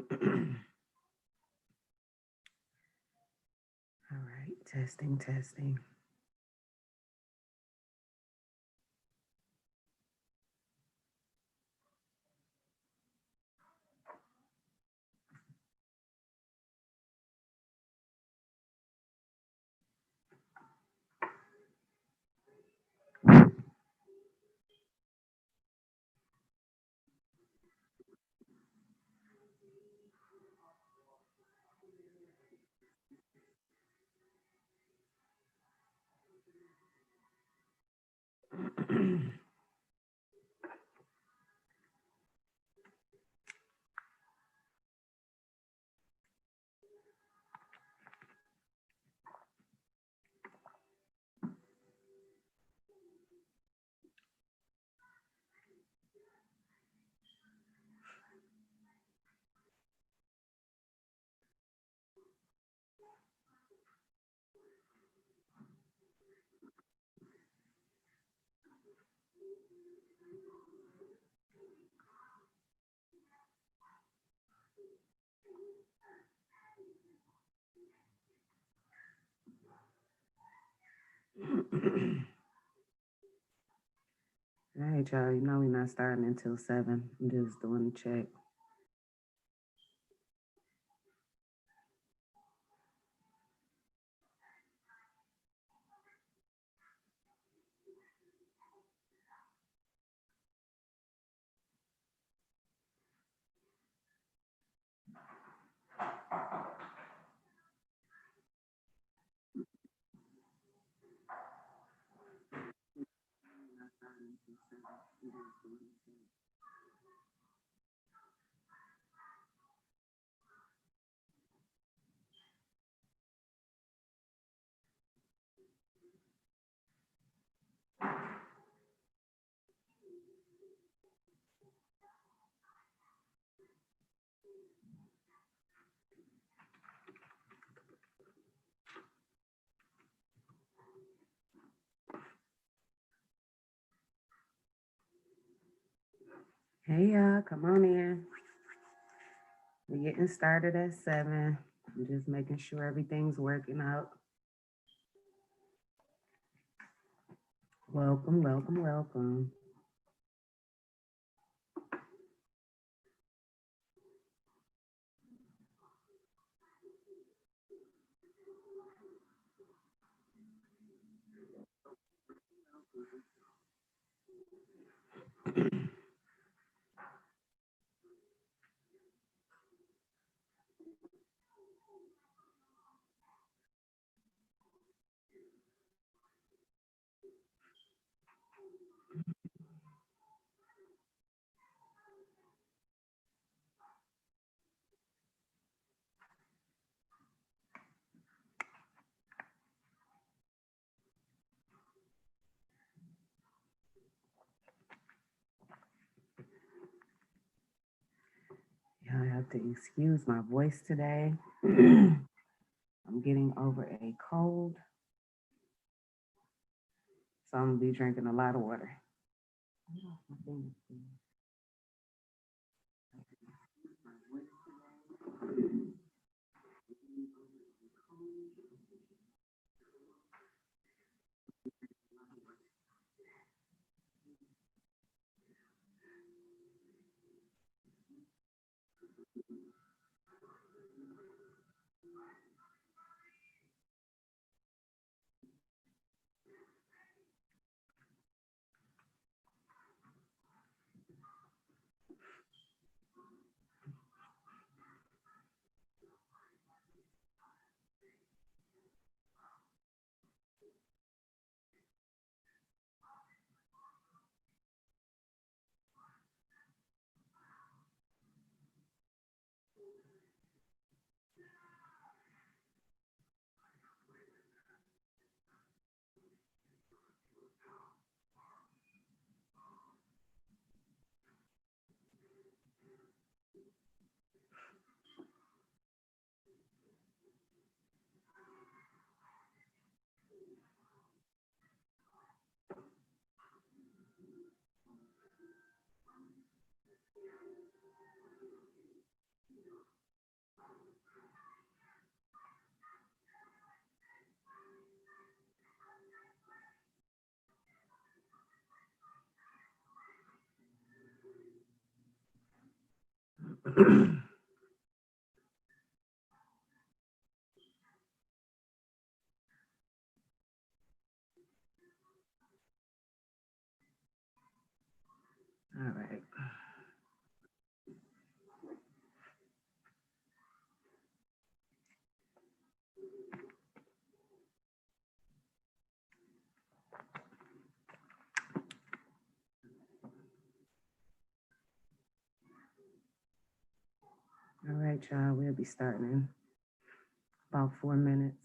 All right, testing, testing. All right, y'all. You know we're not starting until 7. I'm just doing a check. Hey, y'all, come on in. We're getting started at 7. I'm just making sure everything's working out. Welcome, welcome, welcome. Y'all have to excuse my voice today. I'm getting over a cold, so I'm gonna be drinking a lot of water. All right. All right, y'all. We'll be starting in about 4 minutes.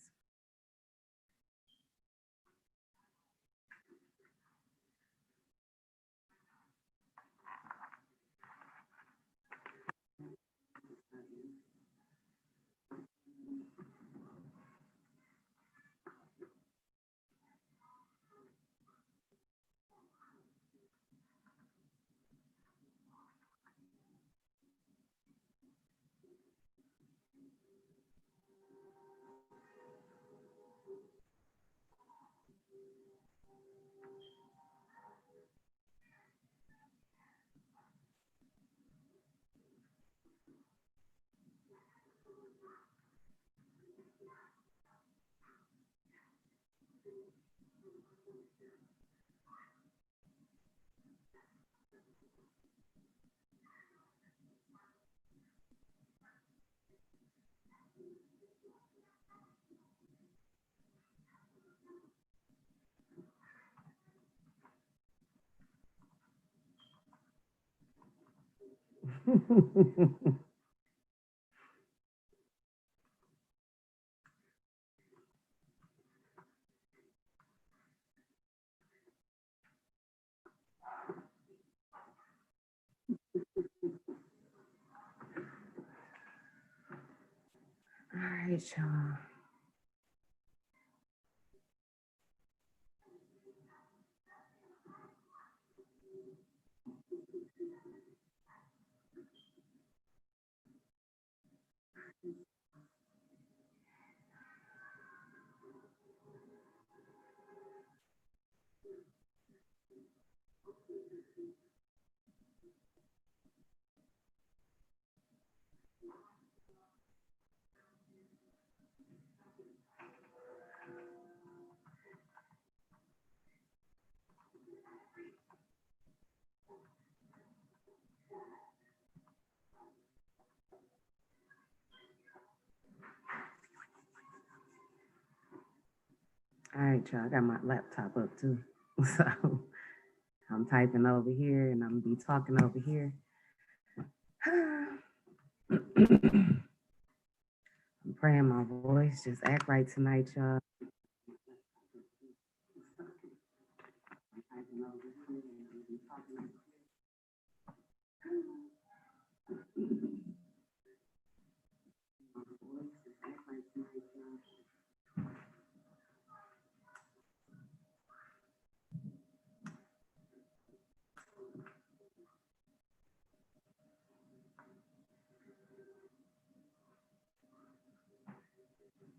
All right, y'all. All right, y'all. I got my laptop up too. So I'm typing over here and I'm gonna be talking over here. I'm praying my voice just act right tonight, y'all.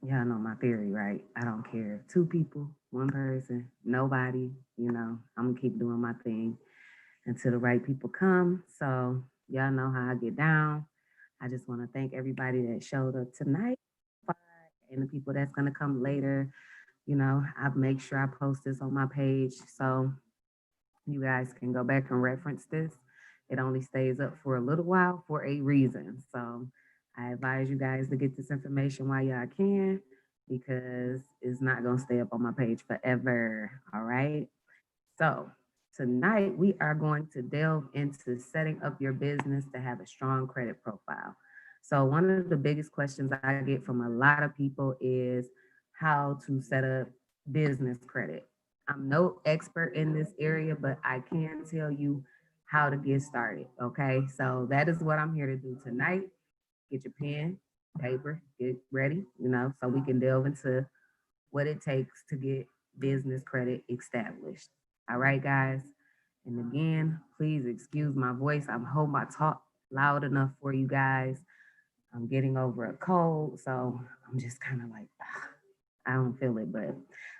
Y'all know my theory, right? I don't care if two people, one person, nobody, I'm gonna keep doing my thing until the right people come. So y'all know how I get down. I just want to thank everybody that showed up tonight and the people that's gonna come later. I make sure I post this on my page so you guys can go back and reference this. It only stays up for a little while for a reason. So I advise you guys to get this information while y'all can because it's not going to stay up on my page forever. All right. So tonight we are going to delve into setting up your business to have a strong credit profile. So one of the biggest questions I get from a lot of people is how to set up business credit. I'm no expert in this area, but I can tell you how to get started. Okay. So that is what I'm here to do tonight. Get your pen, paper, get ready, so we can delve into what it takes to get business credit established. All right, guys. And again, please excuse my voice. I hope I talk loud enough for you guys. I'm getting over a cold, so I'm just kind of like, I don't feel it, but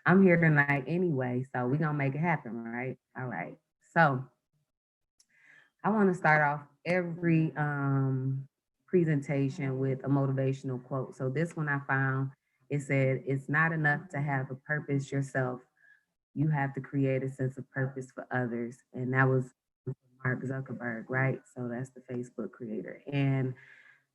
I'm here tonight anyway, so we're gonna make it happen, right? All right. So, I want to start off every presentation with a motivational quote. So this one I found, it said, "It's not enough to have a purpose yourself. You have to create a sense of purpose for others." And that was Mark Zuckerberg, right? So that's the Facebook creator. And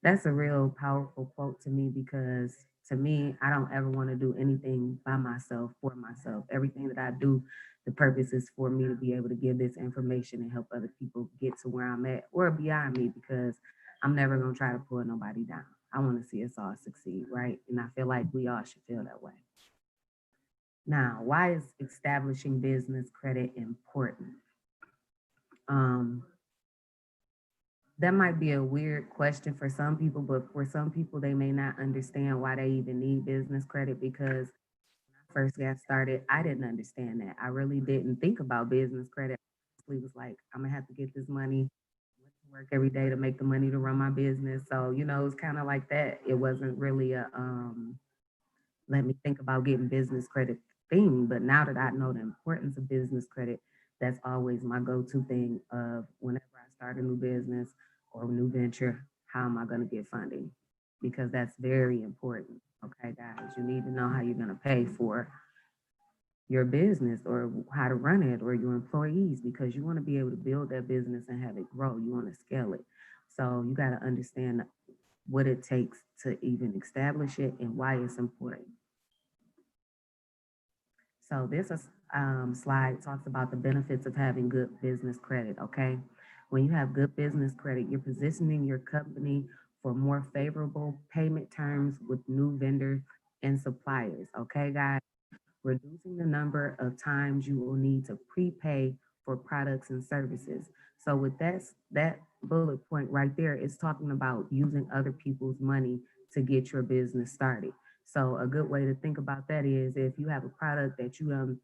that's a real powerful quote to me because to me, I don't ever want to do anything by myself for myself. Everything that I do, the purpose is for me to be able to give this information and help other people get to where I'm at or beyond me because I'm never going to try to pull nobody down. I want to see us all succeed, right? And I feel like we all should feel that way. Now, why is establishing business credit important? Um, that might be a weird question for some people, but for some people, they may not understand why they even need business credit because when I first got started, I didn't understand that. I really didn't think about business credit. I was like, I'm gonna have to get this money, went to work every day to make the money to run my business. So, it's kind of like that. It wasn't really a let me think about getting business credit thing. But now that I know the importance of business credit, that's always my go-to thing of whenever I start a new business or a new venture, how am I going to get funding? Because that's very important. Okay, guys, you need to know how you're going to pay for your business or how to run it or your employees because you want to be able to build that business and have it grow. You want to scale it. So you got to understand what it takes to even establish it and why it's important. So slide talks about the benefits of having good business credit. Okay, when you have good business credit, you're positioning your company for more favorable payment terms with new vendors and suppliers. Okay, guys, reducing the number of times you will need to prepay for products and services. So with that bullet point right there, it's talking about using other people's money to get your business started. So a good way to think about that is if you have a product that you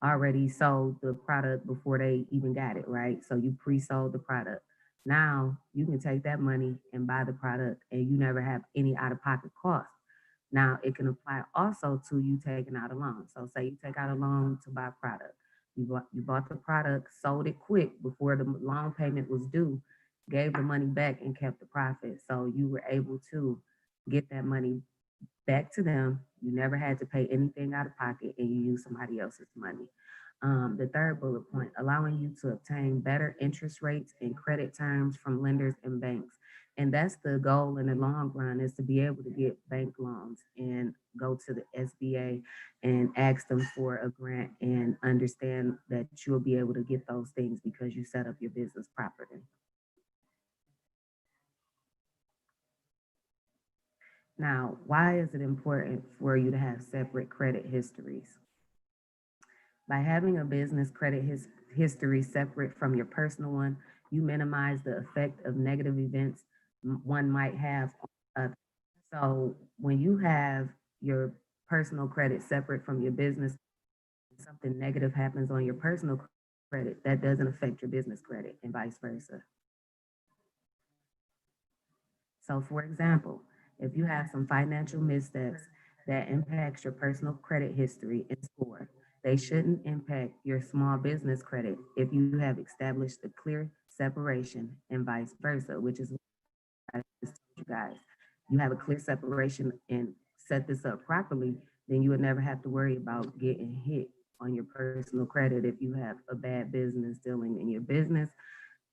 already sold the product before they even got it, right? So you pre-sold the product. Now you can take that money and buy the product and you never have any out-of-pocket costs. Now it can apply also to you taking out a loan. So say you take out a loan to buy a product. You bought the product, sold it quick before the loan payment was due, gave the money back and kept the profit. So you were able to get that money back to them. You never had to pay anything out of pocket and you use somebody else's money. The third bullet point, allowing you to obtain better interest rates and credit terms from lenders and banks. And that's the goal in the long run is to be able to get bank loans and go to the SBA and ask them for a grant and understand that you'll be able to get those things because you set up your business properly. Now, why is it important for you to have separate credit histories? By having a business credit history separate from your personal one, you minimize the effect of negative events one might have on others. So when you have your personal credit separate from your business, something negative happens on your personal credit, that doesn't affect your business credit and vice versa. So, for example, if you have some financial missteps that impacts your personal credit history and score, they shouldn't impact your small business credit if you have established a clear separation and vice versa, which is what I just told you guys. You have a clear separation and set this up properly, then you would never have to worry about getting hit on your personal credit if you have a bad business dealing in your business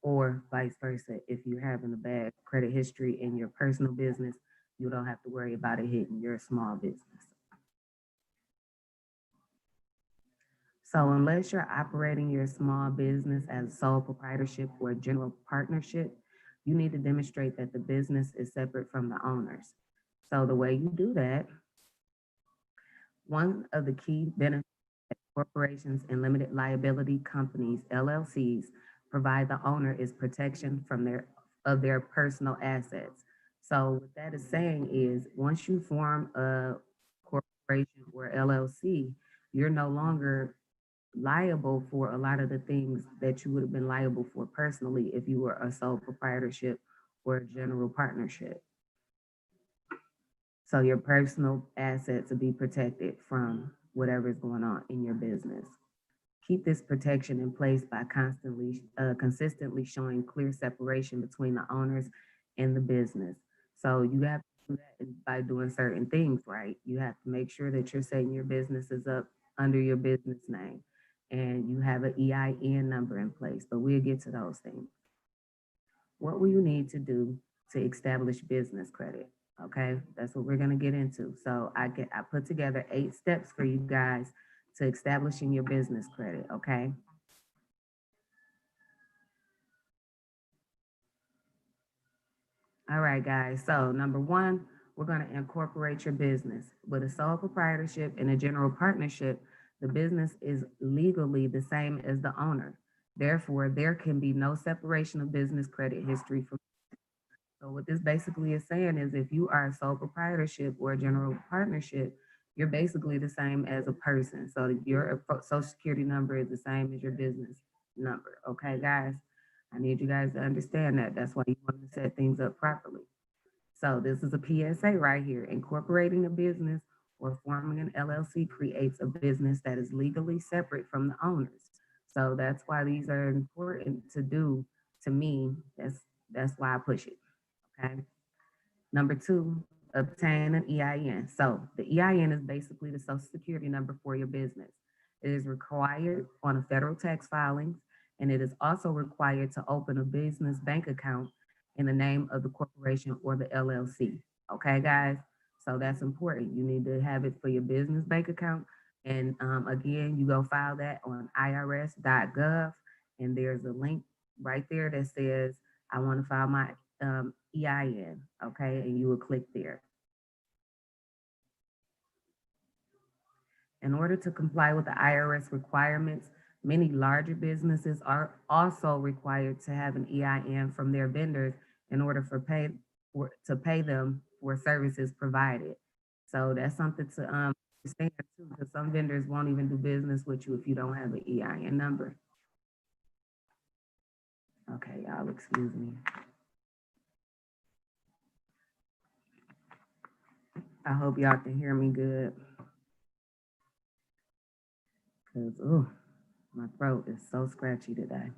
or vice versa. If you're having a bad credit history in your personal business, you don't have to worry about it hitting your small business. So, unless you're operating your small business as sole proprietorship or a general partnership, you need to demonstrate that the business is separate from the owners. So, the way you do that, one of the key benefits corporations and limited liability companies, LLCs, provide the owner is protection from their personal assets. So what that is saying is once you form a corporation or LLC, you're no longer liable for a lot of the things that you would have been liable for personally if you were a sole proprietorship or a general partnership. So your personal assets will be protected from whatever is going on in your business. Keep this protection in place by consistently showing clear separation between the owners and the business. So you have to do that by doing certain things, right? You have to make sure that you're setting your businesses up under your business name and you have an EIN number in place, but we'll get to those things. What will you need to do to establish business credit? Okay, that's what we're going to get into. So I put together 8 steps for you guys to establishing your business credit. Okay. All right, guys. So number one, we're going to incorporate your business. With a sole proprietorship and a general partnership, the business is legally the same as the owner. Therefore, there can be no separation of business credit history from. So what this basically is saying is if you are a sole proprietorship or a general partnership, you're basically the same as a person. So your social security number is the same as your business number. Okay, guys? I need you guys to understand that. That's why you want to set things up properly. So this is a PSA right here. Incorporating a business or forming an LLC creates a business that is legally separate from the owners. So that's why these are important to do to me. That's why I push it. Okay. Number two, obtain an EIN. So the EIN is basically the social security number for your business. It is required on a federal tax filings, and it is also required to open a business bank account in the name of the corporation or the LLC. Okay, guys? So that's important. You need to have it for your business bank account. And again, you go file that on irs.gov, and there's a link right there that says, I want to file my EIN, okay? And you will click there. In order to comply with the IRS requirements, many larger businesses are also required to have an EIN from their vendors in order to pay them for services provided. So that's something to understand too, because some vendors won't even do business with you if you don't have an EIN number. Okay, y'all, excuse me. I hope y'all can hear me good. Cause my throat is so scratchy today.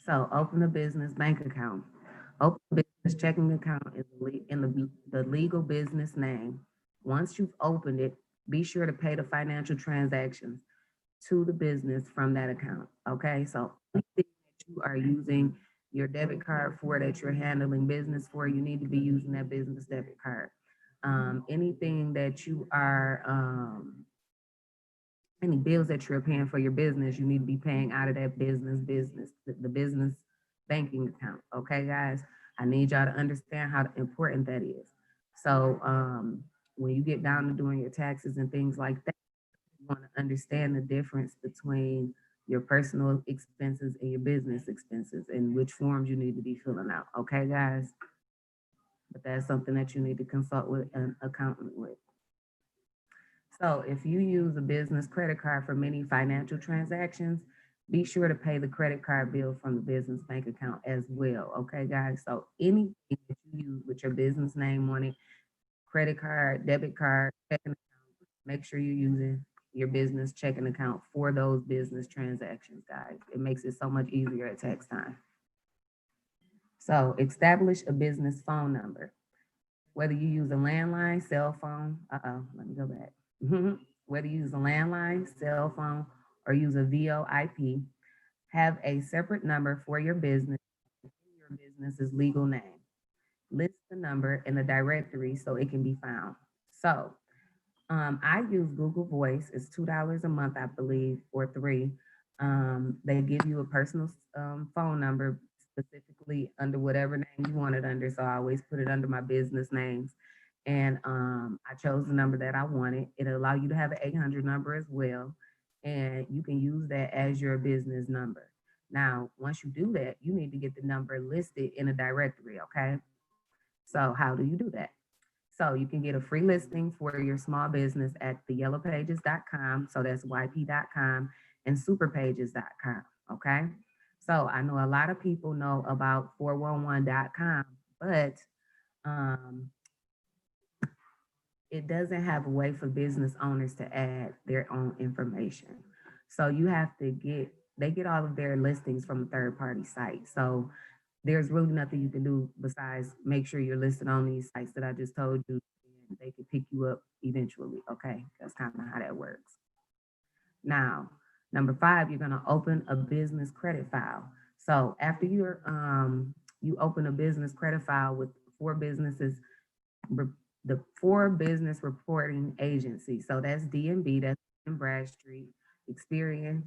So open a business bank account. Open a business checking account in the legal business name. Once you've opened it, be sure to pay the financial transactions to the business from that account. Okay, so anything that you are using your debit card for that you're handling business for, you need to be using that business debit card. Anything that you are any bills that you're paying for your business, you need to be paying out of that the business banking account. Okay, guys, I need y'all to understand how important that is. So when you get down to doing your taxes and things like that, you want to understand the difference between your personal expenses and your business expenses and which forms you need to be filling out. Okay, guys? But that's something that you need to consult with an accountant with. So if you use a business credit card for many financial transactions, be sure to pay the credit card bill from the business bank account as well. Okay, guys. So anything that you use with your business name on it, credit card, debit card, checking account, make sure you're using your business checking account for those business transactions, guys. It makes it so much easier at tax time. So establish a business phone number. Whether you use a landline, cell phone, let me go back. Whether you use a landline, cell phone, or use a VoIP, have a separate number for your business in your business's legal name. List the number in the directory so it can be found. So I use Google Voice. It's $2 a month, I believe, or three. They give you a personal phone number specifically under whatever name you want it under. So I always put it under my business names. And I chose the number that I wanted. It'll allow you to have an 800 number as well. And you can use that as your business number. Now, once you do that, you need to get the number listed in a directory, okay? So how do you do that? So you can get a free listing for your small business at theyellowpages.com. So that's yp.com and superpages.com. Okay. So I know a lot of people know about 411.com, but it doesn't have a way for business owners to add their own information. So you have to they get all of their listings from a third party site. So there's really nothing you can do besides make sure you're listed on these sites that I just told you, and they can pick you up eventually. Okay, that's kind of how that works. Now, number five, you're gonna open a business credit file. So after you open a business credit file with four businesses, the four business reporting agencies. So that's DMB, that's Bradstreet, Experian,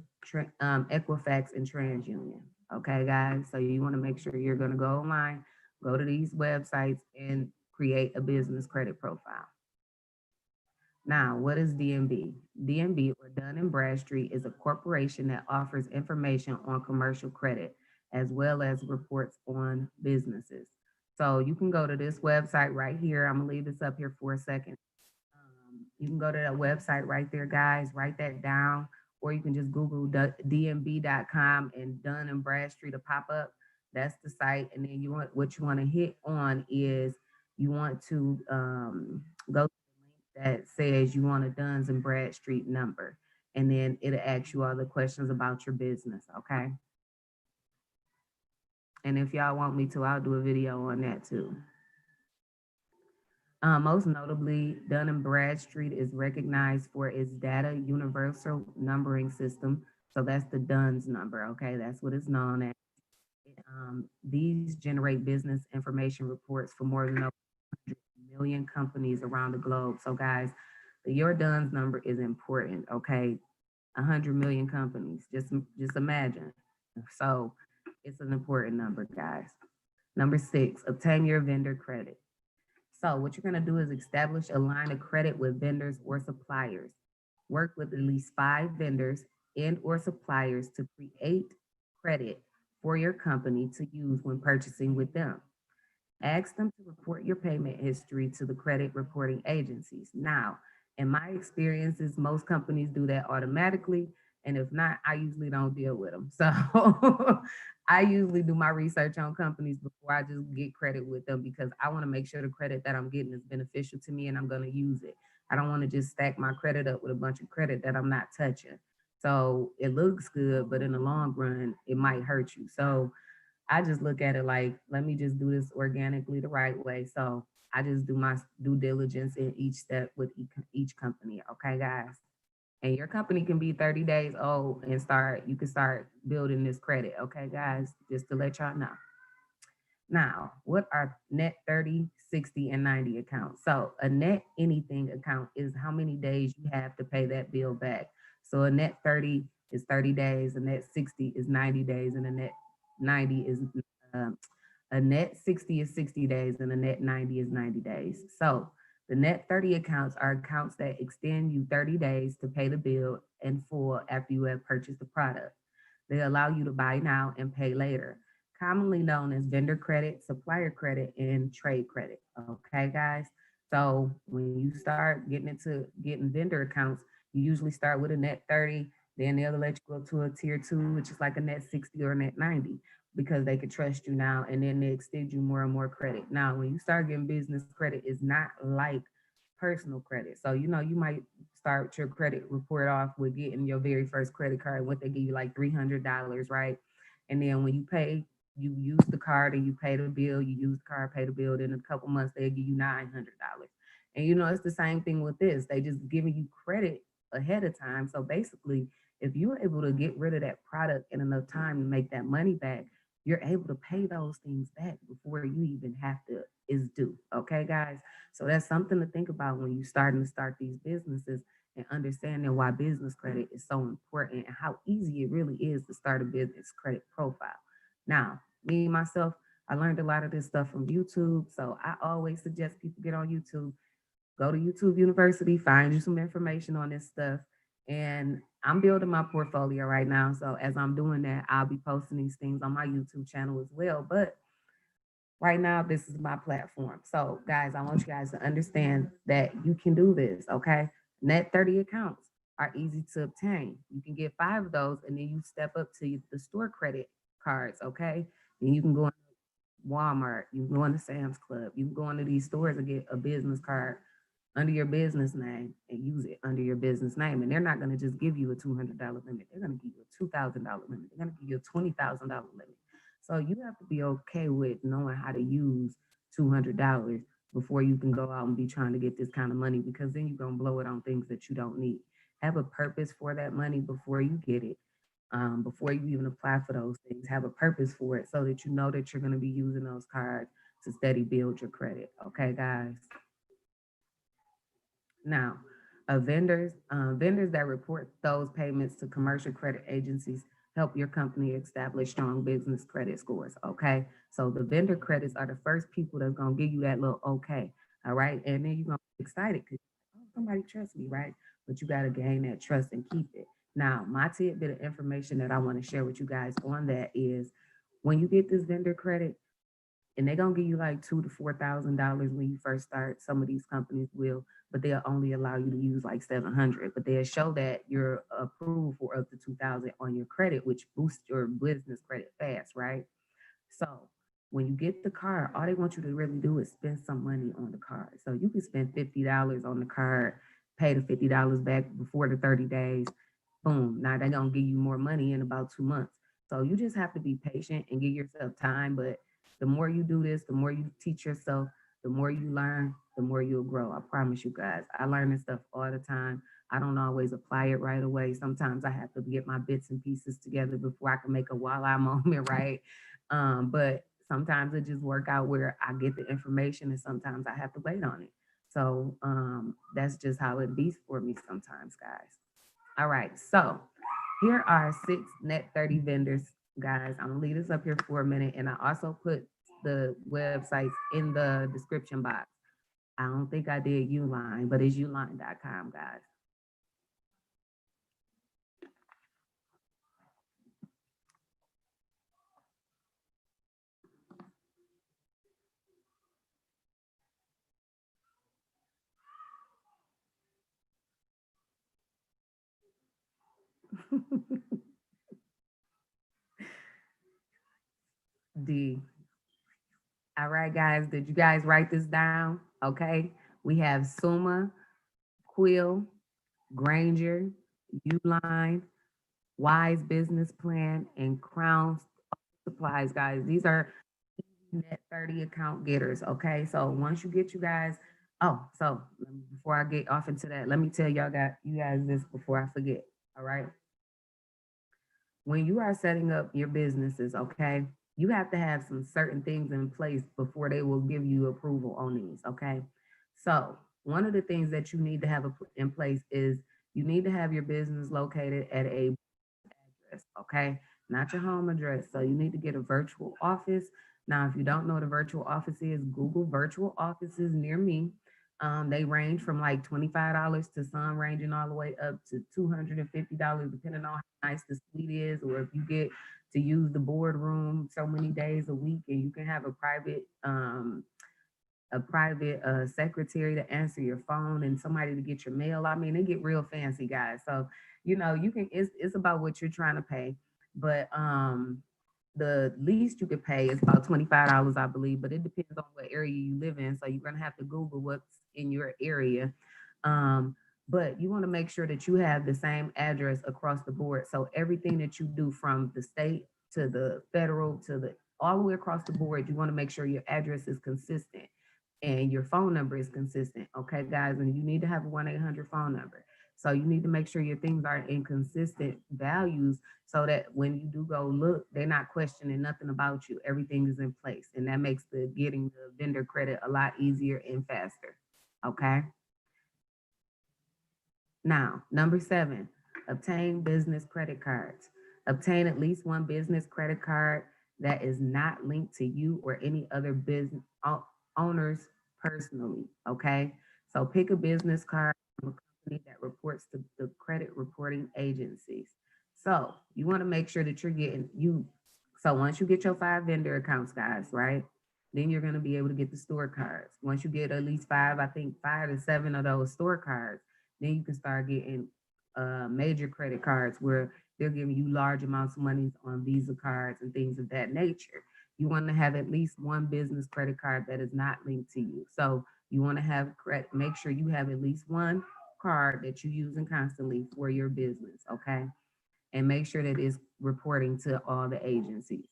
Equifax, and TransUnion. Okay, guys. So you want to make sure you're going to go online, go to these websites, and create a business credit profile. Now, what is DMB? DMB, or Dun and Bradstreet, is a corporation that offers information on commercial credit as well as reports on businesses. So you can go to this website right here. I'm gonna leave this up here for a second. You can go to that website right there, guys. Write that down, or you can just Google dmb.com and Dun and Bradstreet to pop up. That's the site, and then you want what you want to hit on is you want to go to the link that says you want a Duns and Bradstreet number, and then it'll ask you all the questions about your business. Okay. And if y'all want me to, I'll do a video on that too. Most notably, Dun and Bradstreet is recognized for its data universal numbering system. So that's the DUNS number, okay? That's what it's known as. These generate business information reports for more than 100 million companies around the globe. So guys, your DUNS number is important, okay? 100 million companies, just imagine. So it's an important number, guys. Number six, obtain your vendor credit. So what you're going to do is establish a line of credit with vendors or suppliers. Work with at least 5 vendors and or suppliers to create credit for your company to use when purchasing with them. Ask them to report your payment history to the credit reporting agencies. Now, in my experiences, most companies do that automatically. And if not, I usually don't deal with them. So I usually do my research on companies before I just get credit with them because I want to make sure the credit that I'm getting is beneficial to me and I'm going to use it. I don't want to just stack my credit up with a bunch of credit that I'm not touching. So it looks good, but in the long run, it might hurt you. So I just look at it like, let me just do this organically the right way. So I just do my due diligence in each step with each company. Okay, guys. And your company can be 30 days old and you can start building this credit. Okay, guys, just to let y'all know. Now, what are net 30, 60, and 90 accounts? So a net anything account is how many days you have to pay that bill back. So a net 30 is 30 days, a net 60 is 90 days, and a net 90 is a net 60 is 60 days, and a net 90 is 90 days. So the net 30 accounts are accounts that extend you 30 days to pay the bill in full after you have purchased the product. They allow you to buy now and pay later, commonly known as vendor credit, supplier credit, and trade credit. Okay, guys. So when you start getting into getting vendor accounts, you usually start with a net 30, then they'll let you go to a tier 2, which is like a net 60 or a net 90 because they can trust you now, and then they extend you more and more credit. Now, when you start getting business credit, it's not like personal credit. So, you might start your credit report off with getting your very first credit card, what they give you like $300, right? And then when you pay, you use the card and you pay the bill, you use the card, pay the bill, then in a couple months, they'll give you $900. And it's the same thing with this. They just giving you credit ahead of time. So basically, if you're able to get rid of that product in enough time to make that money back, you're able to pay those things back before you even have to is due. Okay, guys. So that's something to think about when you're starting to start these businesses and understanding why business credit is so important and how easy it really is to start a business credit profile. Now, me myself, I learned a lot of this stuff from YouTube. So I always suggest people get on YouTube, go to YouTube University, find you some information on this stuff. And I'm building my portfolio right now. So as I'm doing that, I'll be posting these things on my YouTube channel as well. But right now, this is my platform. So guys, I want you guys to understand that you can do this, okay? Net 30 accounts are easy to obtain. You can get 5 of those and then you step up to the store credit cards, okay? And you can go on Walmart, you can go into Sam's Club, you can go into these stores and get a business card under your business name and use it under your business name. And they're not going to just give you a $200 limit. They're going to give you a $2,000 limit. They're going to give you a $20,000 limit. So you have to be okay with knowing how to use $200 before you can go out and be trying to get this kind of money, because then you're going to blow it on things that you don't need. Have a purpose for that money before you get it. Before you even apply for those things, have a purpose for it so that you know that you're going to be using those cards to steady build your credit. Okay, guys. Now, vendors that report those payments to commercial credit agencies help your company establish strong business credit scores. Okay, so the vendor credits are the first people that's gonna give you that little okay. All right, and then you're gonna be excited because oh, somebody trusts me, right? But you gotta gain that trust and keep it. Now, my tidbit of information that I want to share with you guys on that is when you get this vendor credit, and they're gonna give you like $2,000 to $4,000 when you first start. Some of these companies will, but they'll only allow you to use like 700. But they'll show that you're approved for up to 2,000 on your credit, which boosts your business credit fast, right? So when you get the card, all they want you to really do is spend some money on the card. So you can spend $50 on the card, pay the $50 back before the 30 days. Boom. Now they're gonna give you more money in about 2 months. So you just have to be patient and give yourself time. But the more you do this, the more you teach yourself, the more you learn, the more you'll grow. I promise you guys. I learn this stuff all the time. I don't always apply it right away. Sometimes I have to get my bits and pieces together before I can make a voila moment, right? But sometimes it just work out where I get the information and sometimes I have to wait on it. So that's just how it be for me sometimes, guys. All right, so here are 6 net 30 vendors, guys. I'm gonna leave this up here for a minute, and I also put the websites in the description box. I don't think I did Uline, but it's uline.com, guys. D. All right, guys. Did you guys write this down? Okay. We have Summa, Quill, Granger, Uline, Wise Business Plan, and Crown Supplies, guys. These are net 30 account getters. Okay. So once you get you guys, oh, so before I get off into that, let me tell you guys this before I forget. All right. When you are setting up your businesses, okay, you have to have some certain things in place before they will give you approval on these. Okay. So one of the things that you need to have in place is you need to have your business located at a address, okay? Not your home address. So you need to get a virtual office. Now, if you don't know what a virtual office is, Google virtual offices near me. They range from like $25 to some ranging all the way up to $250, depending on how nice the suite is, or if you get to use the boardroom so many days a week, and you can have a private secretary to answer your phone and somebody to get your mail. I mean, they get real fancy, guys. So, you can it's about what you're trying to pay. But the least you could pay is about $25, I believe, but it depends on what area you live in. So you're gonna have to Google what's in your area. Um, but you want to make sure that you have the same address across the board. So everything that you do from the state to the federal to the all the way across the board, you want to make sure your address is consistent and your phone number is consistent. Okay, guys, and you need to have a 1-800 phone number. So you need to make sure your things are in consistent values so that when you do go look, they're not questioning nothing about you. Everything is in place. And that makes the getting the vendor credit a lot easier and faster. Okay. Now, number 7, obtain business credit cards. Obtain at least one business credit card that is not linked to you or any other business owners personally. Okay. So pick a business card from a company that reports to the credit reporting agencies. So you want to make sure that you're getting you. So once you get your 5 vendor accounts, guys, right? Then you're going to be able to get the store cards. Once you get at least 5, I think 5 to 7 of those store cards, then you can start getting major credit cards where they're giving you large amounts of money on Visa cards and things of that nature. You want to have at least one business credit card that is not linked to you. So You want to have credit, make sure you have at least one card that you're using constantly for your business, okay? And make sure that it's reporting to all the agencies.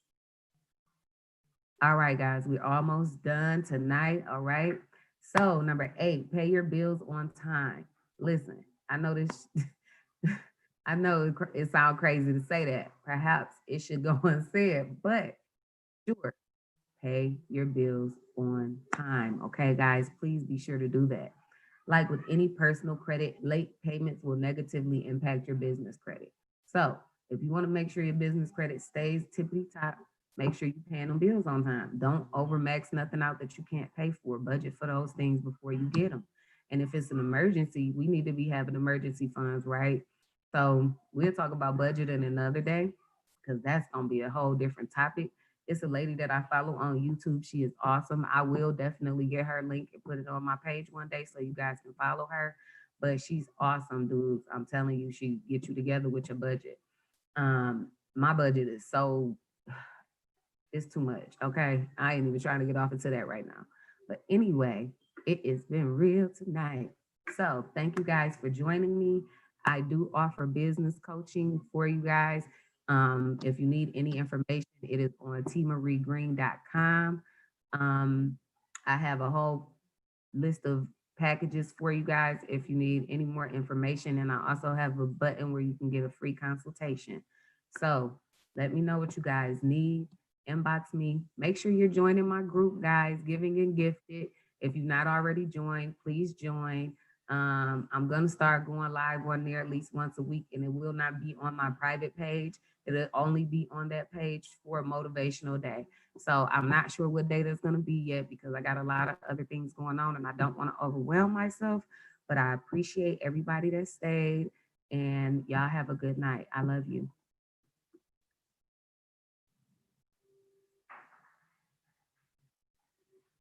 All right, guys, we're almost done tonight. All right. So, number 8, pay your bills on time. Listen, I know this, I know it sounds crazy to say that. Perhaps it should go unsaid, but sure, pay your bills on time. Okay, guys, please be sure to do that. Like with any personal credit, late payments will negatively impact your business credit. So if you want to make sure your business credit stays tippity top, make sure you're paying them bills on time. Don't overmax nothing out that you can't pay for. Budget for those things before you get them. And if it's an emergency, we need to be having emergency funds, right? So we'll talk about budgeting another day because that's gonna be a whole different topic. It's a lady that I follow on YouTube. She is awesome. I will definitely get her link and put it on my page one day so you guys can follow her. But she's awesome, dudes. I'm telling you, she get you together with your budget. My budget is so it's too much. Okay. I ain't even trying to get off into that right now. But anyway, it has been real tonight. So thank you guys for joining me. I do offer business coaching for you guys. If you need any information, it is on tmariegreen.com. Um, I have a whole list of packages for you guys if you need any more information. And I also have a button where you can get a free consultation. So let me know what you guys need. Inbox me. Make sure you're joining my group, guys, Giving and Gifted. If you've not already joined, please join. I'm going to start going live on there at least once a week, and it will not be on my private page. It'll only be on that page for a motivational day. So I'm not sure what day that's going to be yet because I got a lot of other things going on and I don't want to overwhelm myself. But I appreciate everybody that stayed, and y'all have a good night. I love you.